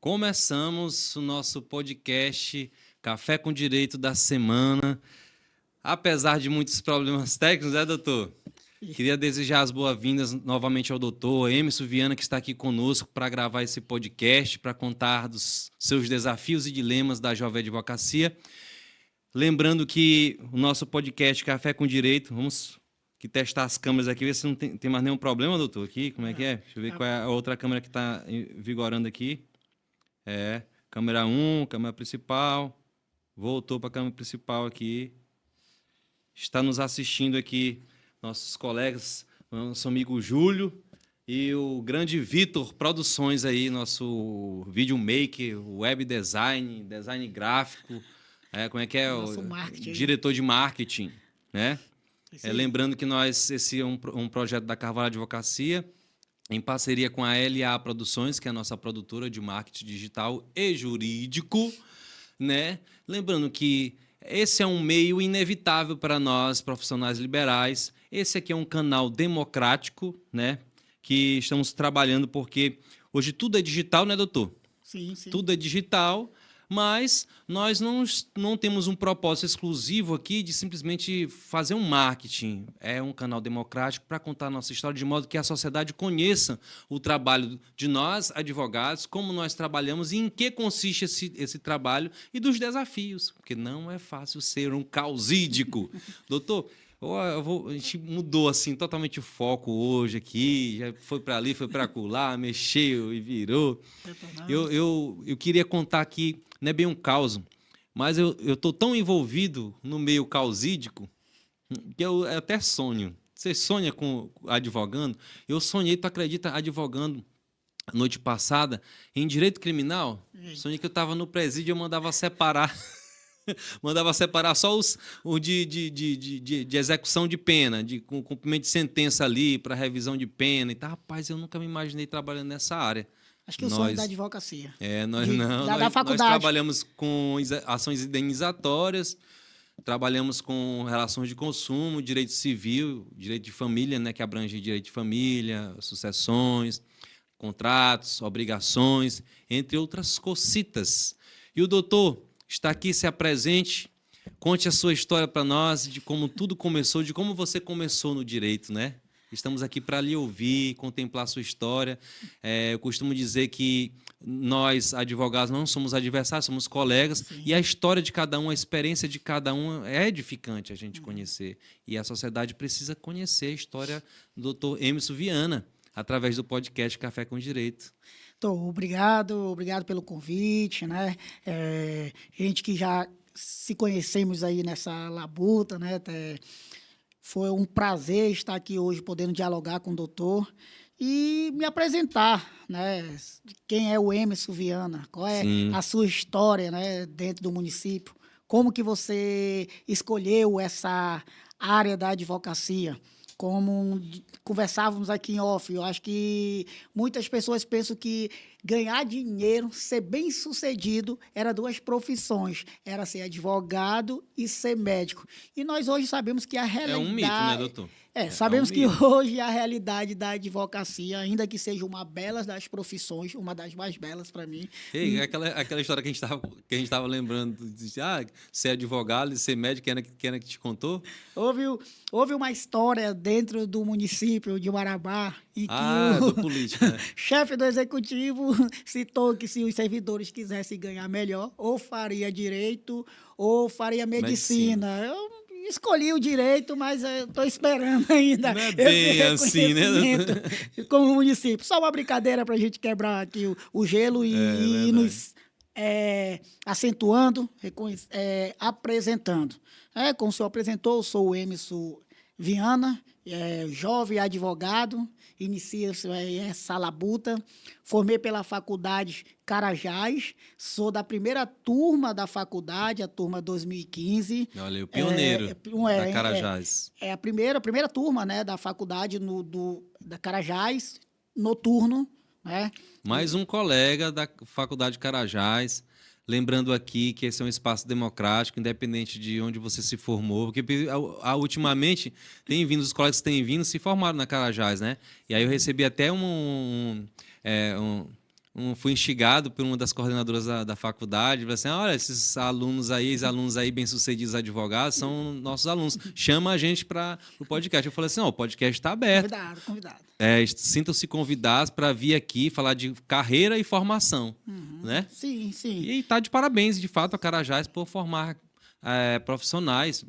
Começamos o nosso podcast Café com Direito da semana. Apesar de muitos problemas técnicos, né, doutor? Queria desejar as boas-vindas novamente ao doutor Emerson Viana, que está aqui conosco para gravar esse podcast, para contar dos seus desafios e dilemas da jovem advocacia. Lembrando que o nosso podcast Café com Direito, vamos testar as câmeras aqui, ver se não tem mais nenhum problema, doutor, aqui, como é que é? Deixa eu ver qual é a outra câmera que está vigorando aqui. Câmera 1, câmera principal, voltou para a câmera principal aqui. Está nos assistindo aqui nossos colegas, nosso amigo Júlio e o grande Vitor Produções aí, nosso videomaker, web design, design gráfico, como é que é? Nosso Diretor de marketing, né? Lembrando que esse é um projeto da Carvalho Advocacia, em parceria com a LA Produções, que é a nossa produtora de marketing digital e jurídico, né? Lembrando que esse é um meio inevitável para nós, profissionais liberais. Esse aqui é um canal democrático, né? Que estamos trabalhando porque hoje tudo é digital, né, doutor? Sim. Tudo é digital, mas nós não temos um propósito exclusivo aqui de simplesmente fazer um marketing. É um canal democrático para contar a nossa história de modo que a sociedade conheça o trabalho de nós, advogados, como nós trabalhamos e em que consiste esse trabalho e dos desafios, porque não é fácil ser um causídico. Doutor, a gente mudou assim totalmente o foco hoje aqui, já foi para ali, foi para acolá, mexeu e virou. Eu queria contar aqui, não é bem um caos, mas eu estou tão envolvido no meio causídico que eu até sonho. Você sonha com advogando? Eu sonhei, tu acredita, advogando noite passada em direito criminal? Sonhei que eu estava no presídio e eu mandava separar. Mandava separar só o de execução de pena, com cumprimento de sentença ali, para revisão de pena. E tá, rapaz, eu nunca me imaginei trabalhando nessa área. Acho que o sonho da advocacia. Nós trabalhamos com ações indenizatórias, trabalhamos com relações de consumo, direito civil, direito de família, né, que abrange direito de família, sucessões, contratos, obrigações, entre outras cocitas. E o doutor está aqui, se apresente, conte a sua história para nós, de como tudo começou, de como você começou no direito, né? Estamos aqui para lhe ouvir, contemplar a sua história. Eu costumo dizer que nós, advogados, não somos adversários, somos colegas. Sim. E a história de cada um, a experiência de cada um é edificante a gente conhecer. E a sociedade precisa conhecer a história do doutor Emerson Viana, através do podcast Café com Direito. Obrigado pelo convite, né? Gente que já se conhecemos aí nessa labuta, né? Foi um prazer estar aqui hoje podendo dialogar com o doutor e me apresentar, né? Quem é o Emerson Viana, qual é a sua história, né, dentro do município, como que você escolheu essa área da advocacia. Como conversávamos aqui em off, eu acho que muitas pessoas pensam que ganhar dinheiro, ser bem-sucedido, era duas profissões. Era ser advogado e ser médico. E nós hoje sabemos que a realidade... É um mito, né, doutor? Sabemos que hoje a realidade da advocacia, ainda que seja uma bela das profissões, uma das mais belas para mim. Aquela história que a gente estava lembrando, de ser advogado e ser médico, quem era que te contou? Houve uma história dentro do município de Marabá em que do político, né? chefe do executivo citou que se os servidores quisessem ganhar melhor, ou faria direito ou faria medicina. Eu escolhi o direito, mas estou esperando ainda. Não é bem assim, né? Como município. Só uma brincadeira para a gente quebrar aqui o gelo e nos acentuando, apresentando. Como o senhor apresentou, eu sou o Emerson Viana, jovem advogado, inicia essa labuta, formei pela Faculdade Carajás, sou da primeira turma da faculdade, a turma 2015. Olha, o pioneiro da Carajás. A primeira turma, né, da faculdade da Carajás, noturno. Né? Mais um colega da Faculdade Carajás. Lembrando aqui que esse é um espaço democrático, independente de onde você se formou, porque ultimamente os colegas que têm vindo se formaram na Carajás, né? E aí eu recebi até fui instigado por uma das coordenadoras da faculdade, falou assim, olha, esses alunos aí, bem-sucedidos advogados, são nossos alunos, chama a gente para o podcast. Eu falei assim, o podcast está aberto. Convidado. Sintam-se convidados para vir aqui falar de carreira e formação, né? Sim. E está de parabéns, de fato, a Carajás por formar profissionais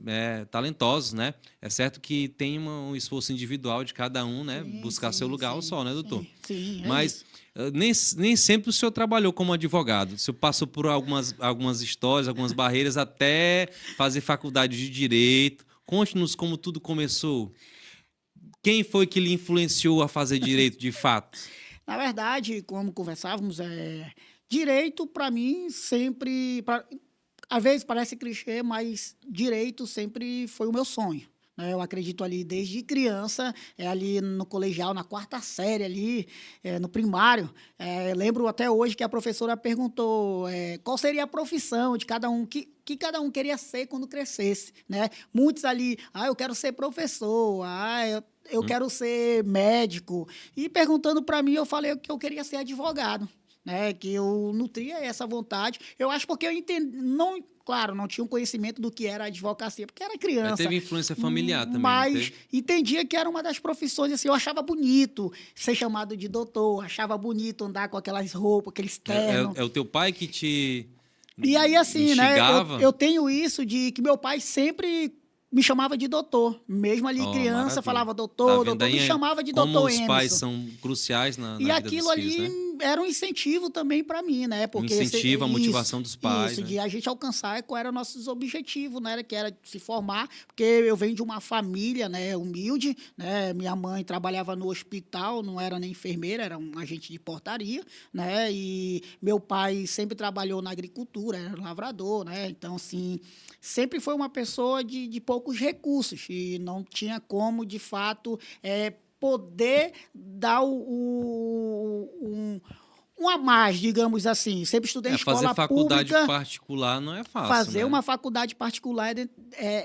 talentosos, né? É certo que tem um esforço individual de cada um, né? Buscar seu lugar ao sol, né, doutor? Sim, Mas nem sempre o senhor trabalhou como advogado. O senhor passou por algumas histórias, algumas barreiras até fazer faculdade de Direito. Conte-nos como tudo começou. Quem foi que lhe influenciou a fazer Direito, de fato? Na verdade, como conversávamos, Direito, para mim, sempre... Às vezes parece clichê, mas Direito sempre foi o meu sonho. Eu acredito ali desde criança, ali no colegial, na 4ª série, ali no primário. Lembro até hoje que a professora perguntou qual seria a profissão de cada um, que cada um queria ser quando crescesse, né? Muitos ali, eu quero ser professor, eu quero ser médico. E perguntando para mim, eu falei que eu queria ser advogado. Né, que eu nutria essa vontade. Eu acho porque eu entendi, claro, não tinha um conhecimento do que era a advocacia, porque era criança. Teve influência familiar também, mas entendia que era uma das profissões, assim, eu achava bonito ser chamado de doutor, achava bonito andar com aquelas roupas, aqueles ternos. É o teu pai que te E aí, assim, instigava? né, eu tenho isso de que meu pai sempre me chamava de doutor. Mesmo ali criança, maravilha. falava doutor, me chamava de doutor Emerson. Como os pais são cruciais na vida dos filhos, né? E aquilo ali era um incentivo também para mim, né? Porque a motivação dos pais. Isso, né? de a gente alcançar qual era nossos objetivos, né? Que era se formar, porque eu venho de uma família, né, humilde, né? Minha mãe trabalhava no hospital, não era nem enfermeira, era um agente de portaria, né? E meu pai sempre trabalhou na agricultura, era lavrador, né? Então, assim, sempre foi uma pessoa de poucos recursos e não tinha como, de fato, poder dar um a mais, digamos assim. Sempre estudei em escola fazer faculdade pública. particular não é fácil, Fazer né? uma faculdade particular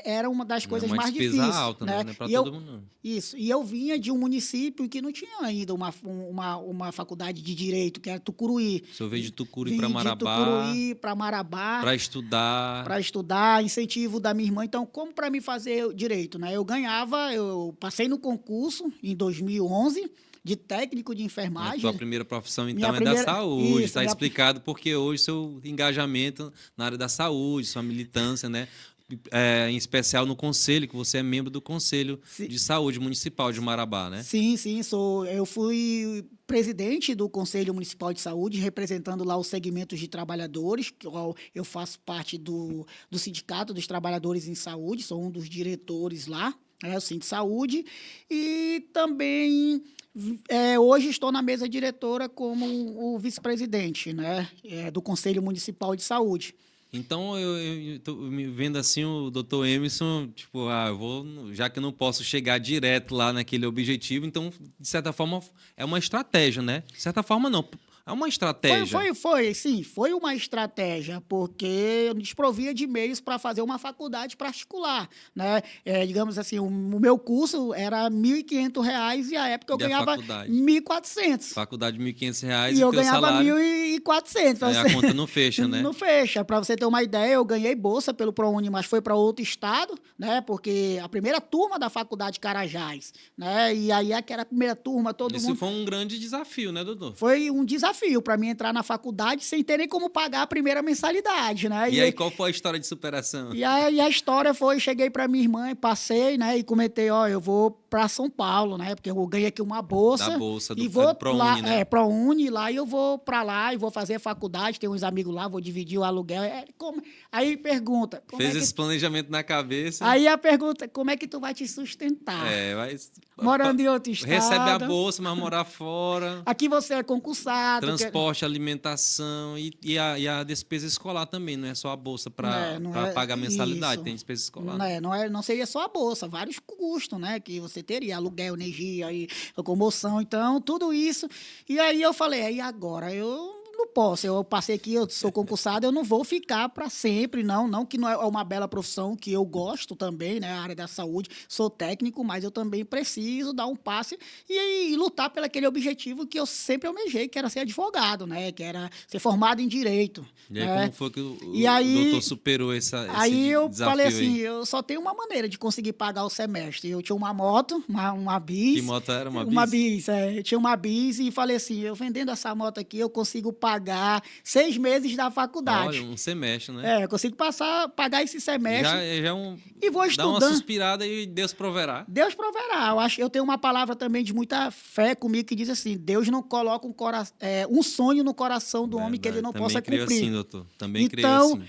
era uma das coisas mais difíceis. É uma despesa alta, né? Não é para todo mundo, não. Isso. E eu vinha de um município que não tinha ainda uma faculdade de Direito, que era Tucuruí. O senhor veio de Tucuruí para Marabá. De Tucuruí para Marabá. Para estudar. Para estudar, incentivo da minha irmã. Então, como para mim fazer Direito, né? Eu passei no concurso em 2011, de técnico de enfermagem. A tua primeira profissão, então, da saúde. Está explicado porque hoje seu engajamento na área da saúde, sua militância, né? Em especial no Conselho, que você é membro do Conselho de Saúde Municipal de Marabá, né? Sim, eu fui presidente do Conselho Municipal de Saúde, representando lá os segmentos de trabalhadores, que eu faço parte do Sindicato dos Trabalhadores em Saúde, sou um dos diretores lá, o Sindicato de Saúde, e também... hoje estou na mesa diretora como o vice-presidente, né, do Conselho Municipal de Saúde. Então, eu tô me vendo assim o doutor Emerson, tipo, eu vou, já que eu não posso chegar direto lá naquele objetivo, então, de certa forma, é uma estratégia, né? De certa forma, não. É uma estratégia. Foi uma estratégia, porque eu me desprovia de meios para fazer uma faculdade particular, né? Digamos assim, o meu curso era R$ 1.500 e à época eu ganhava R$ 1.400. Faculdade R$ 1.500 e eu ganhava R$ 1.400. A conta não fecha, né? Não fecha. Para você ter uma ideia, eu ganhei bolsa pelo ProUni, mas foi para outro estado, né? Porque a primeira turma da faculdade Carajás, né? E aí aquela primeira turma, todo mundo... Isso foi um grande desafio, né, doutor? Foi um desafio para mim entrar na faculdade sem ter nem como pagar a primeira mensalidade, né? E aí, qual foi a história de superação? E aí a história foi, cheguei para minha irmã e passei, né? E comentei, eu vou para São Paulo, né? Porque eu ganhei aqui uma bolsa. Da bolsa do ProUni, lá, né? ProUni, lá, e eu vou para lá e vou fazer a faculdade, tem uns amigos lá, vou dividir o aluguel. Aí pergunta... Fez esse planejamento na cabeça. Aí a pergunta, como é que tu vai te sustentar? Mas... Morando em outro estado. Recebe a bolsa, mas morar fora. Aqui você é concursado. Transporte, alimentação e a despesa escolar também, não é só a bolsa para pagar mensalidade, tem despesa escolar. Não seria só a bolsa, vários custos, né, que você teria, aluguel, energia, e locomoção, então, tudo isso. E aí eu falei, e agora? Eu não posso. Eu passei aqui, eu sou concursado, eu não vou ficar para sempre, não. Não que não é uma bela profissão que eu gosto também, né? A área da saúde, sou técnico, mas eu também preciso dar um passe e lutar pelo aquele objetivo que eu sempre almejei, que era ser advogado, né? Que era ser formado em direito. E aí, né? como foi que E o aí, doutor superou esse eu desafio falei assim, aí? eu só tenho uma maneira de conseguir pagar o semestre. Eu tinha uma moto, uma Que bis, moto era? Uma uma bis? bis, eu tinha uma bis e falei assim, eu vendendo essa moto aqui, eu consigo pagar 6 meses da Olha, faculdade. um semestre, né? Eu consigo pagar esse semestre Já é um... e vou Dá uma estudando. suspirada e Deus proverá. Deus proverá. Eu tenho uma palavra também de muita fé comigo que diz assim: Deus não coloca um sonho no coração do homem que ele Verdade. não Também possa creio cumprir. assim, doutor. Também creio Então, assim.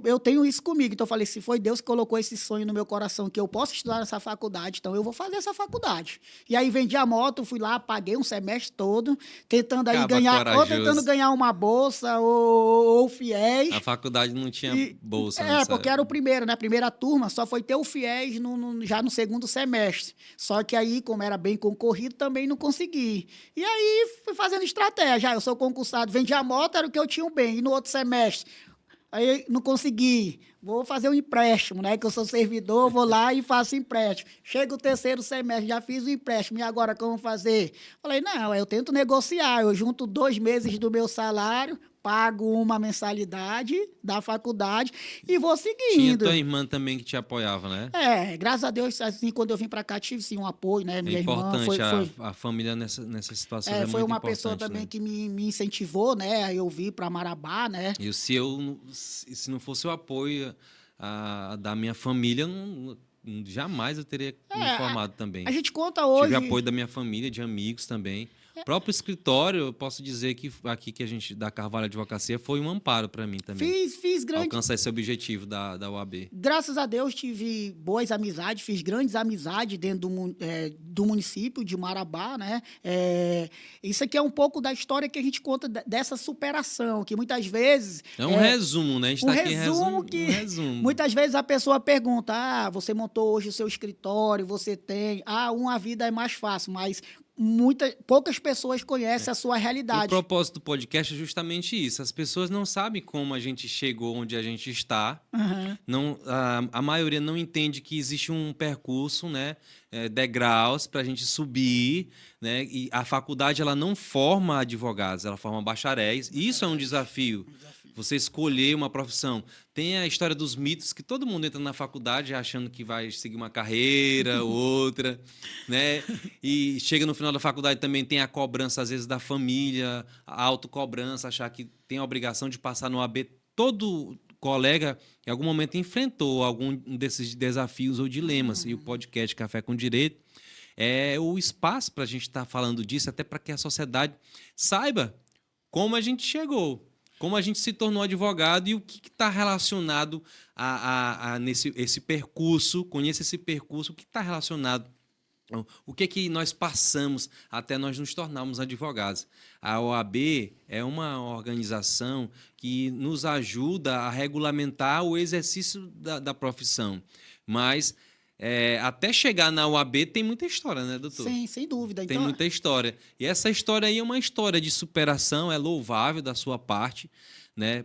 eu tenho isso comigo. Então, eu falei: se foi Deus que colocou esse sonho no meu coração, que eu possa estudar nessa faculdade, então eu vou fazer essa faculdade. E aí, vendi a moto, fui lá, paguei um semestre todo, tentando aí Acaba ganhar, ou tentando corajoso. ganhar uma bolsa, ou A fiéis. faculdade não tinha E, bolsa nessa porque era o época. primeiro, né? A primeira turma só foi ter o FIES já no segundo semestre. Só que aí, como era bem concorrido, também não consegui. E aí, fui fazendo estratégia. Eu sou concursado, vendi a moto, era o que eu tinha um bem. E no outro semestre, aí não consegui. Vou fazer um empréstimo, né? Que eu sou servidor, vou lá e faço empréstimo. Chega o terceiro semestre, já fiz o empréstimo. E agora, como fazer? Falei, não, eu tento negociar. Eu junto 2 meses do meu salário, pago uma mensalidade da faculdade e vou Tinha seguindo. tua irmã também que te apoiava, né? Graças a Deus, assim, quando eu vim para cá, tive sim um apoio, né? É Minha irmã importante, a família nessa situação é foi muito uma pessoa importante, também né? que me incentivou, né? Aí eu vim para Marabá, né? E se não fosse o apoio da minha família, jamais eu teria me A, formado também. a gente conta Tive hoje. apoio da minha família, de amigos também. O próprio escritório, eu posso dizer que aqui que a gente da Carvalho Advocacia foi um amparo para mim também. Fiz grande. Alcançar esse objetivo da UAB. Graças a Deus tive boas amizades, fiz grandes amizades dentro do município de Marabá, né? Isso aqui é um pouco da história que a gente conta dessa superação, que muitas vezes... É um resumo, né? A gente está aqui resumo que um resumo. muitas vezes a pessoa pergunta, você montou hoje o seu escritório, você tem... uma vida é mais fácil, mas... poucas pessoas conhecem a sua O realidade. propósito do podcast é justamente isso. As pessoas não sabem como a gente chegou onde a gente está. Uhum. Não, a maioria não entende que existe um percurso, né, degraus para a gente subir, né? E a faculdade ela não forma advogados, ela forma bacharéis. Isso é um desafio. Você escolher uma profissão. Tem a história dos mitos que todo mundo entra na faculdade achando que vai seguir uma carreira, outra, né? E chega no final da faculdade também tem a cobrança às vezes da família, a autocobrança, achar que tem a obrigação de passar no AB. Todo colega em algum momento enfrentou algum desses desafios ou dilemas. E o podcast Café com Direito é o espaço para a gente estar falando disso, até para que a sociedade saiba como a gente chegou, como a gente se tornou advogado e o que está relacionado nesse esse percurso, conheça esse percurso, o que está relacionado. O que nós passamos até nós nos tornarmos advogados? A OAB é uma organização que nos ajuda a regulamentar o exercício da profissão, mas até chegar na OAB tem muita história, né, doutor? Sim, sem dúvida. Tem Então, muita história. E essa história aí é uma história de superação, é louvável da sua parte, né?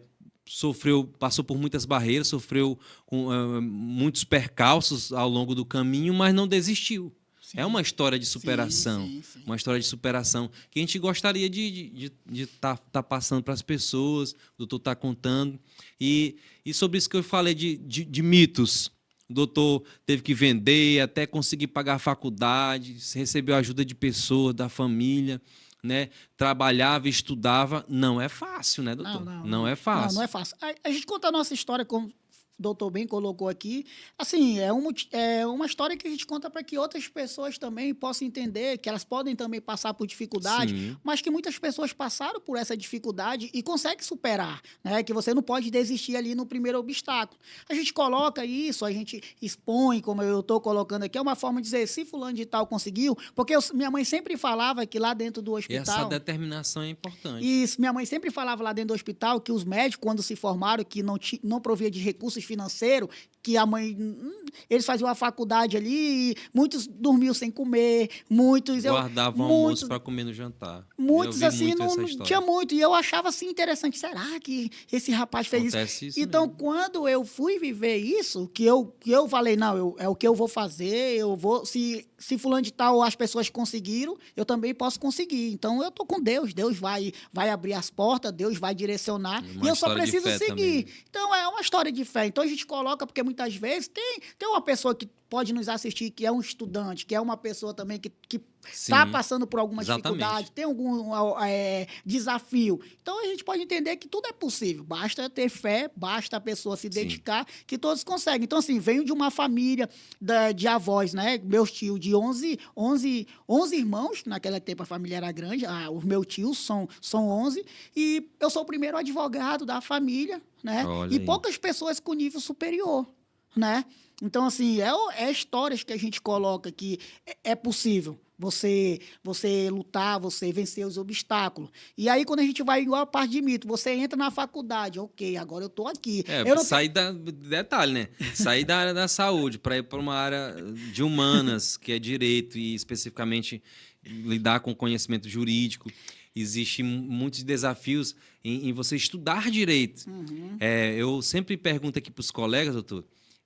Passou por muitas barreiras, sofreu com muitos percalços ao longo do caminho, mas não desistiu. sim. É uma história de superação, Sim. uma história de superação que a gente gostaria de tá passando para as pessoas, o doutor está contando. E sobre isso que eu falei de mitos, o doutor teve que vender até conseguir pagar a faculdade, recebeu ajuda de pessoas, da família, né? Trabalhava, estudava. Não é fácil, né, doutor? Não é fácil. Não é fácil. A gente conta a nossa história, como o doutor bem colocou aqui. Assim, é uma história que a gente conta para que outras pessoas também possam entender que elas podem também passar por dificuldade, Sim. mas que muitas pessoas passaram por essa dificuldade e conseguem superar, né? Que você não pode desistir ali no primeiro obstáculo. A gente coloca isso, a gente expõe, como eu estou colocando aqui, é uma forma de dizer, se fulano de tal conseguiu, porque minha mãe sempre falava que lá dentro do hospital... Essa determinação é importante. Isso, minha mãe sempre falava lá dentro do hospital que os médicos, quando se formaram, que não provia de recursos financeiro, que a mãe... Eles faziam a faculdade ali, e muitos dormiam sem comer, muitos... Guardavam almoço para comer no jantar. Muitos, assim, muito não tinha muito. E eu achava, assim, interessante. Será que esse rapaz fez isso? Então, mesmo. quando eu fui viver isso, que eu falei, não, é o que eu vou fazer, eu vou... Se fulano de tal, as pessoas conseguiram, eu também posso conseguir. Então, eu tô com Deus. Deus vai abrir as portas, Deus vai direcionar. E eu só preciso seguir. Também. Então, é uma história de fé. Então, a gente coloca, porque muitas vezes tem uma pessoa que pode nos assistir, que é um estudante, que é uma pessoa também que está passando por alguma dificuldade, tem algum desafio. Então, a gente pode entender que tudo é possível. Basta ter fé, basta a pessoa se dedicar, que todos conseguem. Então, assim, venho de uma família de avós, né? Meus tios de 11 irmãos. Naquele tempo, a família era grande. Os meus tios são 11. E eu sou o primeiro advogado da família, né? Olha e aí. poucas pessoas com nível superior, né? Então, assim, é histórias que a gente coloca que é possível você lutar, você vencer os obstáculos. E aí, quando a gente vai igual a parte de mito, você entra na faculdade, ok, agora eu estou aqui. Detalhe, né? Sair da área da saúde para ir para uma área de humanas, que é direito, e especificamente lidar com conhecimento jurídico. Existem muitos desafios em você estudar direito. Eu sempre pergunto aqui para os colegas, doutor,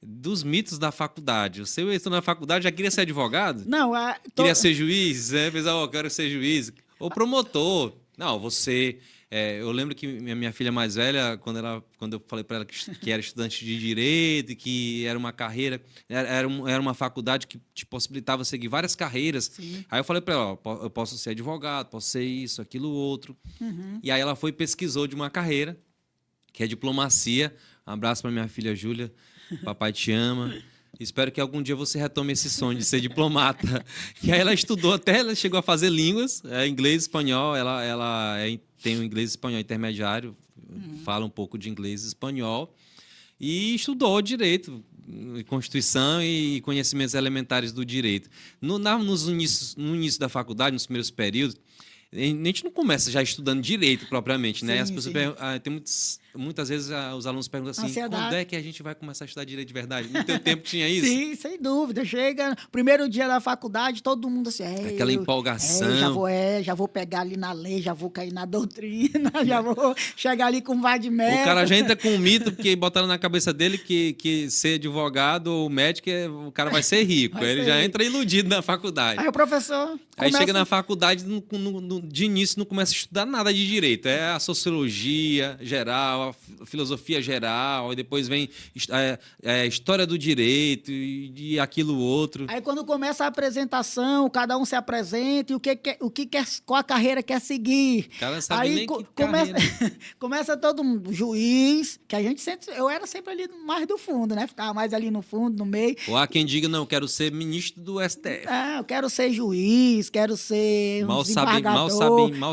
dos mitos da faculdade. Você entrou na faculdade, já queria ser advogado? Não, queria ser juiz? Eu quero ser juiz. Ou promotor. Não, você... eu lembro que minha filha mais velha, quando eu falei para ela que era estudante de direito e que era uma carreira, era uma faculdade que te possibilitava seguir várias carreiras. Sim. Aí eu falei para ela, eu posso ser advogado, posso ser isso, aquilo, outro. E aí ela foi e pesquisou de uma carreira, que é diplomacia. Um abraço para minha filha Júlia. Papai te ama. Espero que algum dia você retome esse sonho de ser diplomata. E aí ela estudou até, ela chegou a fazer línguas, inglês, espanhol. Ela tem o inglês e espanhol intermediário, fala um pouco de inglês e espanhol. E estudou direito, Constituição e conhecimentos elementares do direito. No início da faculdade, nos primeiros períodos, a gente não começa já estudando direito propriamente, né? As pessoas tem muitas vezes os alunos perguntam assim, quando é que a gente vai começar a estudar direito de verdade? No teu tempo tinha isso? Sim, sem dúvida. Chega, primeiro dia da faculdade, todo mundo assim... Aquela empolgação. Já vou pegar ali na lei, já vou cair na doutrina, já vou chegar ali com vai de meta. O cara já entra com um mito, porque botaram na cabeça dele que ser advogado ou médico, o cara vai ser rico. Aí ele já entra iludido na faculdade. Aí o professor... Aí chega na faculdade, de início não começa a estudar nada de direito. É a sociologia geral, a filosofia geral, e depois vem a história do direito e aquilo outro. Aí quando começa a apresentação, cada um se apresenta e qual a carreira quer seguir. O cara sabe nem que começa todo mundo, juiz, que a gente sempre... Eu era sempre ali mais do fundo, né? Ficava mais ali no fundo, no meio. Ou há quem diga, não, eu quero ser ministro do STF. Eu quero ser juiz, quero ser Mal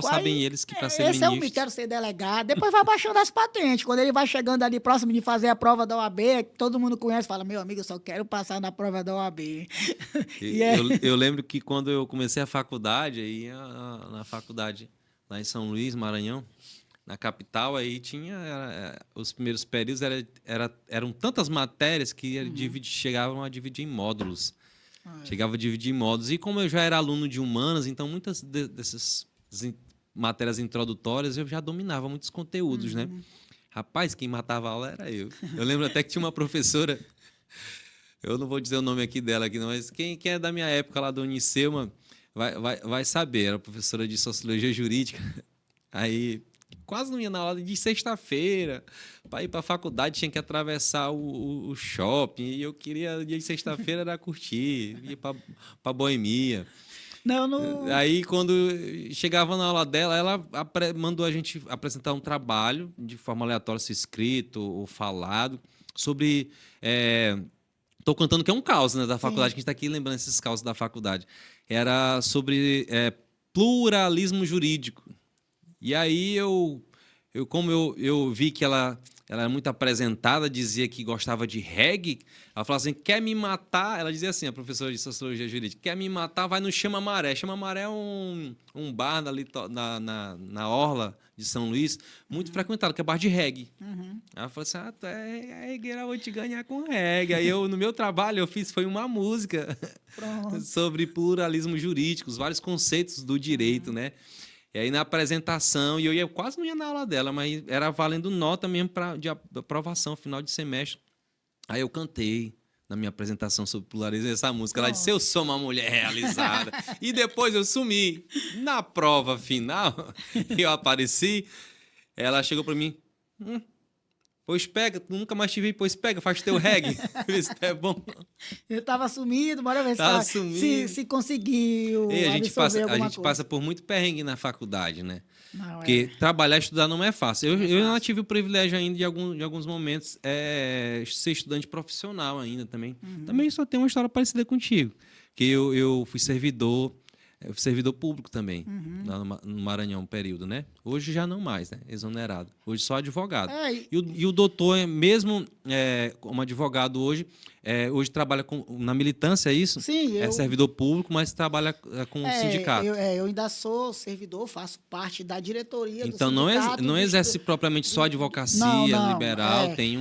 sabem eles que para ser ministro... Esse quero ser delegado. Depois vai baixando as patentes. Quando ele vai chegando ali próximo de fazer a prova da OAB, todo mundo conhece, fala, meu amigo, eu só quero passar na prova da OAB. Eu lembro que quando eu comecei a faculdade, aí na faculdade lá em São Luís, Maranhão, na capital, aí tinha... os primeiros períodos eram tantas matérias que chegavam a dividir em módulos. Chegava a dividir em módulos. E como eu já era aluno de humanas, então muitas dessas matérias introdutórias eu já dominava muitos conteúdos, né? Rapaz, quem matava a aula era eu. Eu lembro até que tinha uma professora, eu não vou dizer o nome aqui dela, mas quem é da minha época lá do Uniceu, vai saber. Era professora de Sociologia Jurídica. Aí... quase não ia na aula de sexta-feira. Para ir para a faculdade tinha que atravessar o shopping. E eu queria, dia de sexta-feira, era curtir, ir para Boemia. Aí, quando chegava na aula dela, ela mandou a gente apresentar um trabalho, de forma aleatória, se escrito ou falado, sobre... Estou contando que é um caos, né, da faculdade, que a gente está aqui lembrando esses causos da faculdade. Era sobre pluralismo jurídico. E aí, como eu vi que ela ela era muito apresentada, dizia que gostava de reggae. Ela falava assim, quer me matar? Ela dizia assim, a professora de Sociologia Jurídica, quer me matar, vai no Chama Maré. Chama Maré é um bar na orla de São Luís, muito frequentado, que é bar de reggae. Ela falou assim, tu é regueira, eu vou te ganhar com reggae. Aí no meu trabalho, foi uma música sobre pluralismo jurídico, os vários conceitos do direito, né? E aí, na apresentação, e eu quase não ia na aula dela, mas era valendo nota mesmo de aprovação, final de semestre. Aí eu cantei na minha apresentação sobre pluralismo essa música. Ela disse, eu sou uma mulher realizada. E depois eu sumi. Na prova final, eu apareci, ela chegou para mim, pois pega, nunca mais te vi, pois pega, faz teu reggae. Isso é bom. Eu estava sumido, bora ver se conseguiu a gente coisa. passa por muito perrengue na faculdade, né? Não, Porque trabalhar e estudar não é fácil. Eu não tive o privilégio ainda de alguns momentos ser estudante profissional ainda também. Também só tem uma história parecida contigo. Que eu fui servidor público também, lá no Maranhão, um período, né? Hoje já não mais, né? Exonerado. Hoje só advogado. E o doutor, mesmo como advogado hoje, hoje trabalha na militância, é isso? Sim, É servidor público, mas trabalha com o sindicato. Eu ainda sou servidor, faço parte da diretoria então, do sindicato. Então, não exerce propriamente só advocacia liberal, tem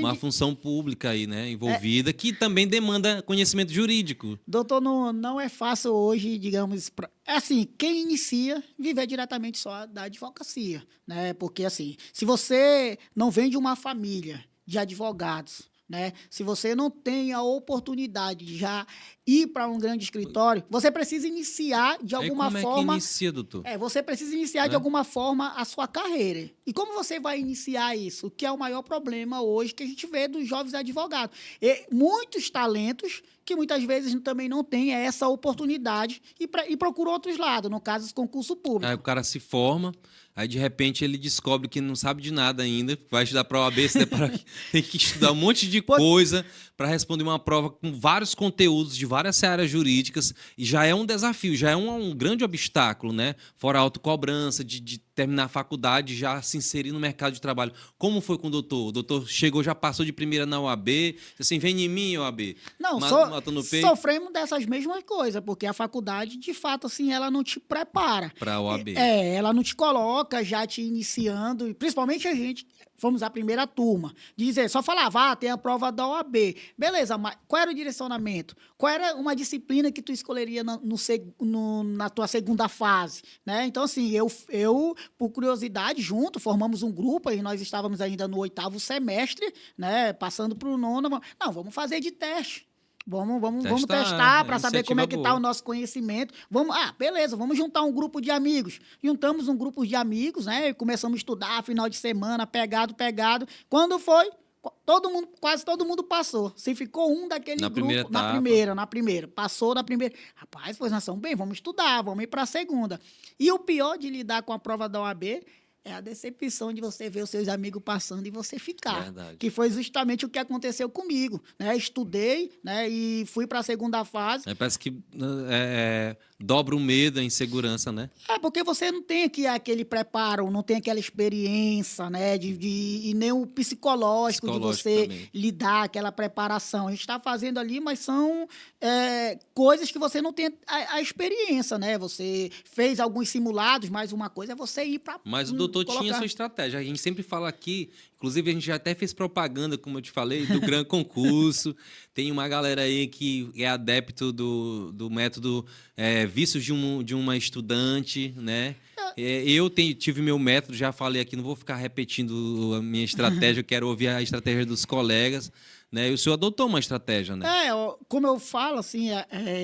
uma função pública aí, né, envolvida, que também demanda conhecimento jurídico. Doutor, não é fácil hoje, digamos, assim, quem inicia viver diretamente só da advocacia, né? Porque, assim, se você não vem de uma família de advogados, né? Se você não tem a oportunidade de já ir para um grande escritório, você precisa iniciar de alguma forma... Como é que inicia, doutor? Você precisa iniciar de alguma forma a sua carreira. E como você vai iniciar isso? Que é o maior problema hoje que a gente vê dos jovens advogados. E muitos talentos que muitas vezes também não têm essa oportunidade e procuram outros lados, no caso, os concursos públicos. Aí o cara se forma, aí de repente ele descobre que não sabe de nada ainda, vai estudar para a OAB, tem que estudar um monte de coisa para responder uma prova com vários conteúdos de várias áreas jurídicas, e já é um desafio, já é um grande obstáculo, né? Fora a autocobrança de terminar a faculdade, já se inserir no mercado de trabalho. Como foi com o doutor? O doutor chegou, já passou de primeira na OAB, assim, vem em mim, OAB. Não, sofremos dessas mesmas coisas, porque a faculdade, de fato, assim, ela não te prepara. Para a OAB. Ela não te coloca já te iniciando, e principalmente a gente, fomos a primeira turma, dizer, só falava, tem a prova da OAB. Beleza, mas qual era o direcionamento? Qual era uma disciplina que tu escolheria na tua segunda fase? Né? Então, assim, eu, por curiosidade, formamos um grupo, e nós estávamos ainda no 8º semestre, né, passando para o 9º, não, vamos fazer de teste. Vamos testar para saber como é que está o nosso conhecimento. Beleza, vamos juntar um grupo de amigos. Juntamos um grupo de amigos, né? E começamos a estudar, final de semana, pegado. Quando foi, quase todo mundo passou. Se ficou um daquele grupo na primeira. Passou na primeira. Rapaz, pois nós somos bem, vamos estudar, vamos ir para a segunda. E o pior de lidar com a prova da OAB é a decepção de você ver os seus amigos passando e você ficar. Verdade. Que foi justamente o que aconteceu comigo. Né? Estudei, né? E fui para a segunda fase. Parece que dobra o medo, a insegurança, né? Porque você não tem aquele preparo, não tem aquela experiência, né? E nem o psicológico de você também lidar, aquela preparação. A gente está fazendo ali, mas são coisas que você não tem a experiência, né? Você fez alguns simulados, mas uma coisa é você ir para... Mas o doutor tinha sua estratégia. A gente sempre fala aqui, inclusive a gente já até fez propaganda, como eu te falei, do Gran Concurso. Tem uma galera aí que é adepto do método Vícios de uma Estudante, né? Eu tive meu método, já falei aqui, não vou ficar repetindo a minha estratégia, eu quero ouvir a estratégia dos colegas. Né? E o senhor adotou uma estratégia, né? Como eu falo, assim,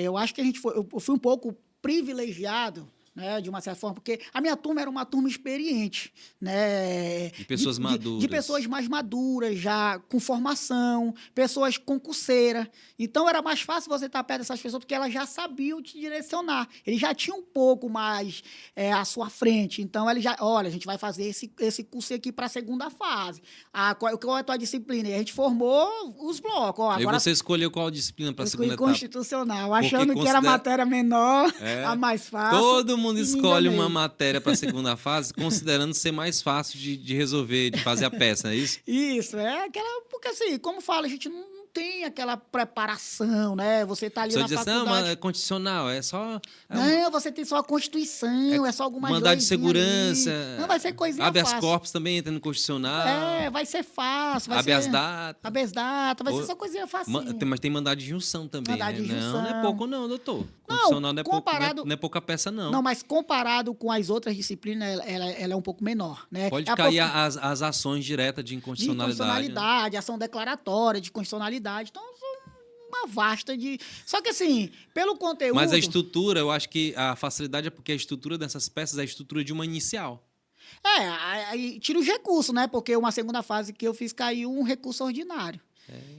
eu acho que eu fui um pouco privilegiado, né, de uma certa forma, porque a minha turma era uma turma experiente, né, de pessoas maduras. De pessoas mais maduras, já com formação, pessoas concurseiras. Então, era mais fácil você estar perto dessas pessoas, porque elas já sabiam te direcionar. Eles já tinham um pouco mais à sua frente. Então, eles já, olha, a gente vai fazer esse curso aqui para a segunda fase. Qual é a tua disciplina? E a gente formou os blocos. E agora você escolheu qual disciplina para a segunda etapa? Constitucional, achando que era a matéria menor, a mais fácil. Todo mundo mundo E me escolhe uma enganei. matéria para a segunda fase, considerando ser mais fácil de resolver, de fazer a peça, não é isso? Isso, é aquela. Porque assim, como fala, a gente não tem aquela preparação, né? Você tá A ali pessoa na diz assim, não, mas é faculdade. constitucional, é só Não, você tem só a é Constituição, é só algumas mandado de leis segurança, ali. Não vai ser coisinha habeas fácil. corpus também entra no constitucional, É, vai ser fácil, vai habeas ser data. habeas data, vai ser Ô, só coisinha facinho. Mas tem mandado de junção também, Mandar né? de Não, não é injunção. pouco não, doutor. Não, Constitucional não é, pouco, comparado. não é pouca peça, não. Não, mas comparado com as outras disciplinas, ela é um pouco menor, né? Pode É cair as ações diretas de de inconstitucionalidade, né? inconstitucionalidade, ação declaratória de constitucionalidade. Então, uma vasta de. Só que assim, pelo Mas a conteúdo. estrutura, eu acho que a facilidade é porque a estrutura dessas peças é a estrutura de uma inicial. Aí tira os recursos, né? Porque uma segunda fase que eu fiz caiu um recurso ordinário.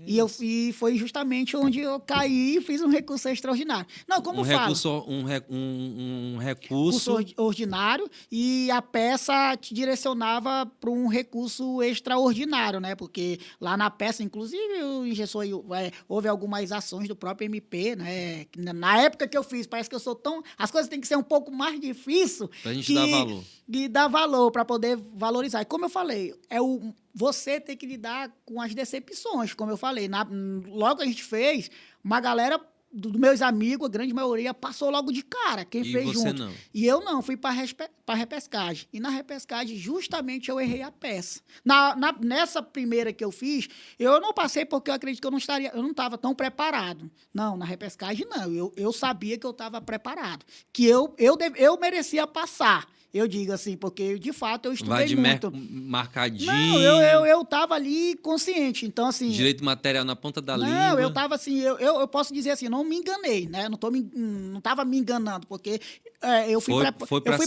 E foi justamente onde eu caí e fiz um recurso extraordinário. Não, como Um fala? recurso, um recurso. Ordinário e a peça te direcionava para um recurso extraordinário, né? Porque lá na peça, inclusive, o engessou aí, houve algumas ações do próprio MP, né? Na época que eu fiz, parece que eu sou tão. As coisas têm que ser um pouco mais difícil Pra gente dar valor. de dar valor para poder valorizar. E como eu falei, você tem que lidar com as decepções, como eu falei. Logo que a gente fez, uma galera dos meus amigos, a grande maioria, passou logo de cara, quem E fez você junto. não. E eu não, fui para repescagem. E na repescagem, justamente, eu errei a peça. Nessa primeira que eu fiz, eu não passei porque eu acredito que eu não estava tão preparado. Não, na repescagem, não. Eu sabia que eu estava preparado. Que eu merecia passar. Eu digo assim, porque de fato eu Vai estudei de muito. marcadinho. Não, eu tava ali consciente. Então, assim. Direito material na ponta da Não, língua. eu tava assim, eu posso dizer assim, não me enganei, né? Não tava me enganando, porque eu fui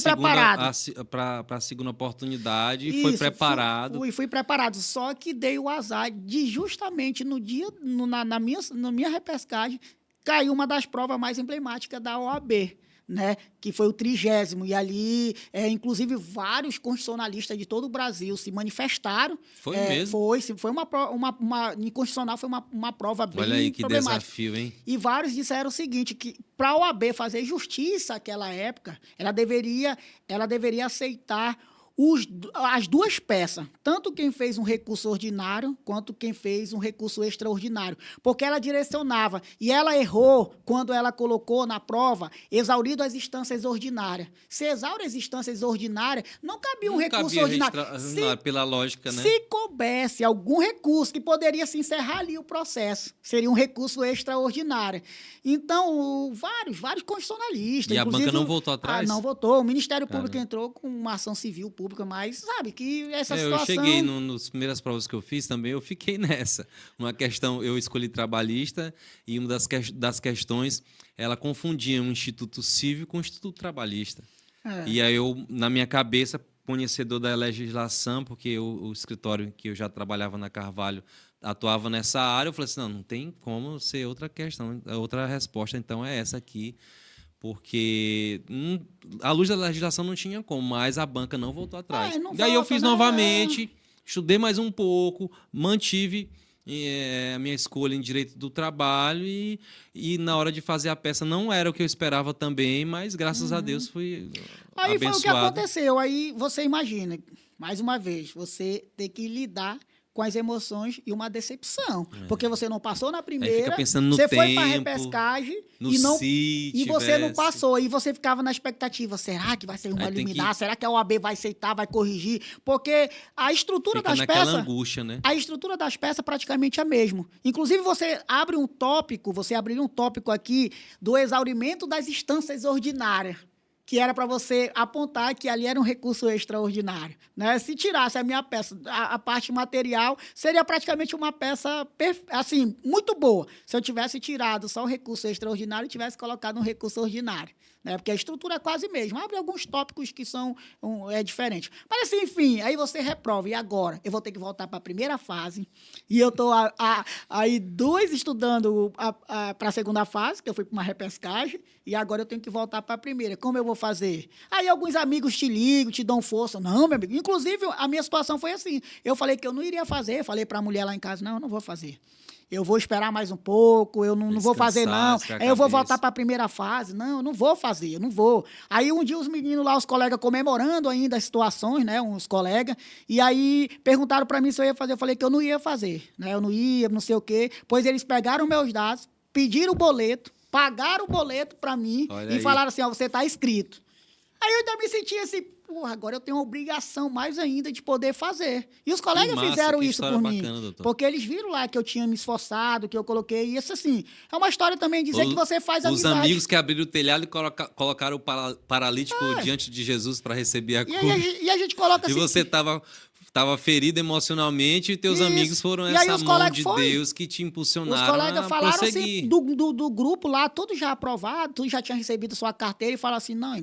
preparado. Para a segunda oportunidade e foi Isso, preparado. Fui preparado. Só que dei o azar de justamente no dia, na minha repescagem, caiu uma das provas mais emblemáticas da OAB. Né, que foi o 30º, e ali, inclusive, vários constitucionalistas de todo o Brasil se manifestaram. Foi mesmo? Foi inconstitucional, foi uma prova bem Olha aí que problemática. desafio, hein? E vários disseram o seguinte, que para a OAB fazer justiça naquela época, ela deveria aceitar as duas peças, tanto quem fez um recurso ordinário quanto quem fez um recurso extraordinário, porque ela direcionava e ela errou quando ela colocou na prova exaurido as instâncias ordinárias. Se exaure as instâncias ordinárias, não cabia um recurso ordinário. Pela lógica, né? Se coubesse algum recurso que poderia se encerrar ali o processo, seria um recurso extraordinário. Então, vários constitucionalistas. E a banca não voltou atrás? Não voltou. O Ministério Público entrou com uma ação civil pública, mas sabe que essa situação... Eu cheguei nas primeiras provas que eu fiz também, eu fiquei nessa. Uma questão, eu escolhi trabalhista e uma das questões, ela confundia um instituto civil com um instituto trabalhista. E aí eu, na minha cabeça, conhecedor da legislação, porque o escritório que eu já trabalhava na Carvalho atuava nessa área, eu falei assim, não tem como ser outra questão, outra resposta, então é essa aqui. Porque à luz da legislação não tinha como, mas a banca não voltou atrás. Daí eu fiz novamente, estudei mais um pouco, mantive a minha escolha em direito do trabalho e na hora de fazer a peça não era o que eu esperava também, mas graças a Deus fui Aí abençoado. foi o que aconteceu. Aí você imagina, mais uma vez, você ter que lidar com as emoções e uma decepção. Porque você não passou na primeira, fica pensando no você tempo, foi para a repescagem e você não passou. E você ficava na expectativa, será que vai ser uma liminar? Será que a OAB vai aceitar, vai corrigir? Porque a estrutura das peças... angústia, né? A estrutura das peças é praticamente a mesma. Inclusive, você abriria um tópico aqui do exaurimento das instâncias ordinárias, que era para você apontar que ali era um recurso extraordinário. Né? Se tirasse a minha peça, a parte material, seria praticamente uma peça assim, muito boa. Se eu tivesse tirado só o recurso extraordinário e tivesse colocado um recurso ordinário. Né? Porque a estrutura é quase a mesma. Abre alguns tópicos que são diferentes. Mas, assim, enfim, aí você reprova. E agora? Eu vou ter que voltar para a primeira fase. E eu estou aí 2 estudando para a segunda fase, que eu fui para uma repescagem, e agora eu tenho que voltar para a primeira. Como eu vou fazer? Aí alguns amigos te ligam, te dão força. Não, meu amigo. Inclusive, a minha situação foi assim. Eu falei que eu não iria fazer. Eu falei para a mulher lá em casa, não, eu não vou fazer. eu vou esperar mais um pouco, eu não vou fazer não, aí eu vou voltar para a primeira fase. Não, eu não vou fazer, eu não vou. Aí um dia os meninos lá, os colegas comemorando ainda as situações, né, uns colegas, e aí perguntaram para mim se eu ia fazer, eu falei que eu não ia fazer, né, eu não ia, não sei o quê, pois eles pegaram meus dados, pediram o boleto, pagaram o boleto para mim e falaram assim, ó, você está inscrito. Aí eu ainda me senti assim, porra, agora eu tenho uma obrigação mais ainda de poder fazer. E os colegas fizeram isso por mim. Bacana, porque eles viram lá que eu tinha me esforçado, que eu coloquei. E isso, assim, é uma história também dizer que você faz amizade. Os amigos que abriram o telhado e colocaram o paralítico diante de Jesus para receber a cura. E a gente coloca assim. E você estava ferido emocionalmente e teus amigos foram essa mão de Deus que te impulsionaram. Os colegas falaram assim, do grupo lá, tudo já aprovado, tudo já tinha recebido sua carteira e falaram assim, não,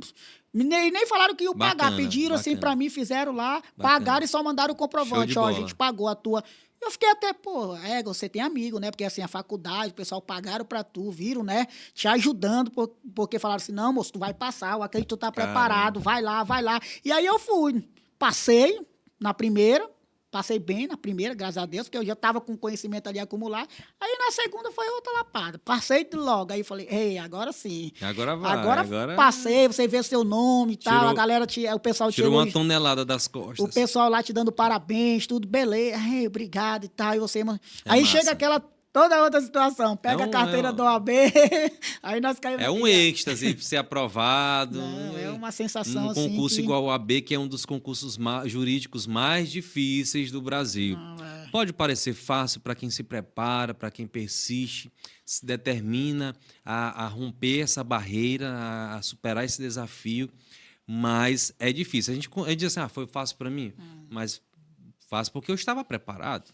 nem falaram que iam pagar, pediram assim pra mim, fizeram lá, pagaram e só mandaram o comprovante, ó, a gente pagou a tua... Eu fiquei até, pô, você tem amigo, né? Porque assim, a faculdade, o pessoal pagaram pra tu, viram, né? Te ajudando, porque falaram assim, não, moço, tu vai passar, eu acredito que tu tá preparado, vai lá. E aí eu fui, passei na primeira, passei bem na primeira, graças a Deus, porque eu já estava com conhecimento ali acumular. Aí na segunda foi outra lapada. Passei logo. Aí falei, ei, agora sim. Agora vai. Agora passei, você vê seu nome e tal. A galera, o pessoal tirou uma tonelada das costas. O pessoal lá te dando parabéns, tudo, beleza. Ei, obrigado e tal. E você, aí massa. Chega aquela. Toda outra situação. Pega a carteira do OAB, aí nós caímos... É um êxtase ser aprovado. Não, é uma sensação um assim... Um concurso igual ao OAB, que é um dos concursos jurídicos mais difíceis do Brasil. Pode parecer fácil para quem se prepara, para quem persiste, se determina a romper essa barreira, a superar esse desafio, mas é difícil. A gente diz assim, foi fácil para mim, mas... Fácil porque eu estava preparado.